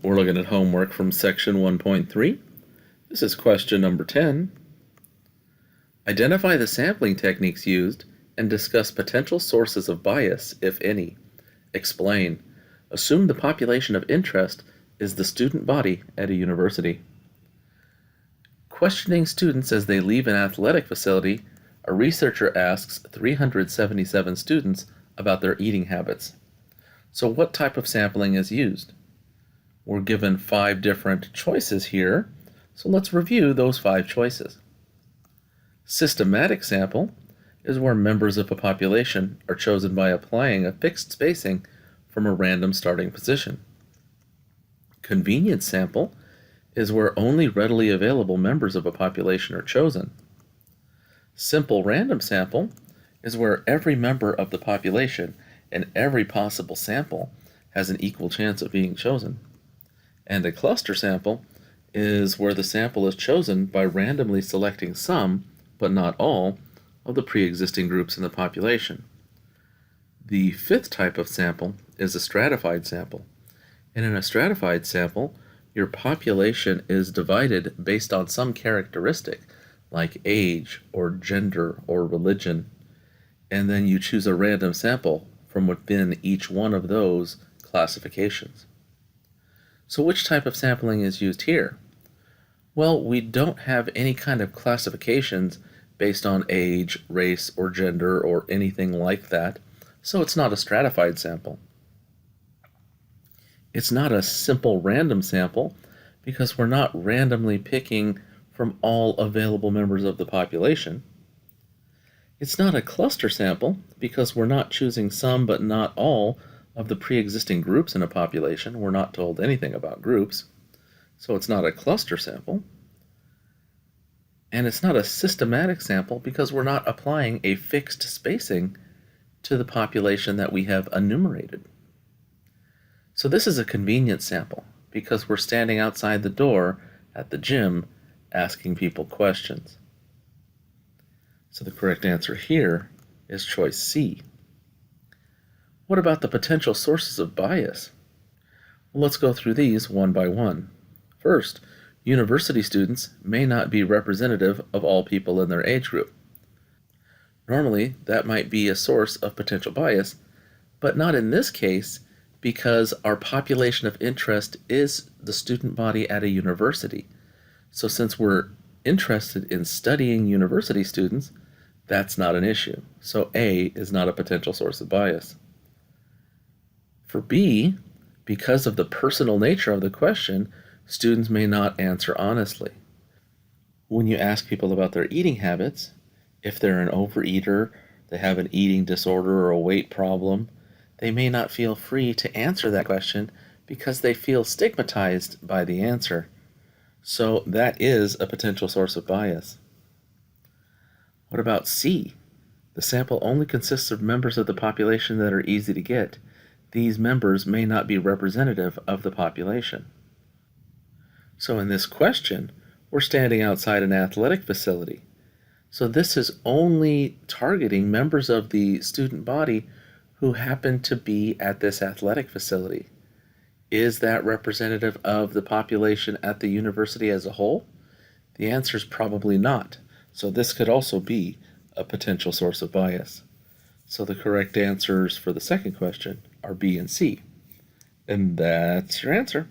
We're looking at homework from section 1.3. This is question number 10. Identify the sampling techniques used and discuss potential sources of bias, if any. Explain. Assume the population of interest is the student body at a university. Questioning students as they leave an athletic facility, a researcher asks 377 students about their eating habits. So what type of sampling is used? We're given 5 different choices here, so let's review those 5 choices. Systematic sample is where members of a population are chosen by applying a fixed spacing from a random starting position. Convenience sample is where only readily available members of a population are chosen. Simple random sample is where every member of the population and every possible sample has an equal chance of being chosen. And a cluster sample is where the sample is chosen by randomly selecting some, but not all, of the pre-existing groups in the population. The 5th type of sample is a stratified sample. And in a stratified sample, your population is divided based on some characteristic, like age or gender or religion, and then you choose a random sample from within each one of those classifications. So which type of sampling is used here? Well, we don't have any kind of classifications based on age, race, or gender, or anything like that, so it's not a stratified sample. It's not a simple random sample because we're not randomly picking from all available members of the population. It's not a cluster sample because we're not choosing some but not all of the pre-existing groups in a population. We're not told anything about groups, so it's not a cluster sample. And it's not a systematic sample because we're not applying a fixed spacing to the population that we have enumerated. So this is a convenience sample because we're standing outside the door at the gym asking people questions. So the correct answer here is choice C. What about the potential sources of bias? Well, let's go through these one by one. First, university students may not be representative of all people in their age group. Normally, that might be a source of potential bias, but not in this case because our population of interest is the student body at a university. So since we're interested in studying university students, that's not an issue. So A is not a potential source of bias. For B, because of the personal nature of the question, students may not answer honestly. When you ask people about their eating habits, if they're an overeater, they have an eating disorder or a weight problem, they may not feel free to answer that question because they feel stigmatized by the answer. So that is a potential source of bias. What about C? The sample only consists of members of the population that are easy to get. These members may not be representative of the population. So in this question, we're standing outside an athletic facility. So this is only targeting members of the student body who happen to be at this athletic facility. Is that representative of the population at the university as a whole? The answer is probably not. So this could also be a potential source of bias. So the correct answers for the second question are B and C. And that's your answer.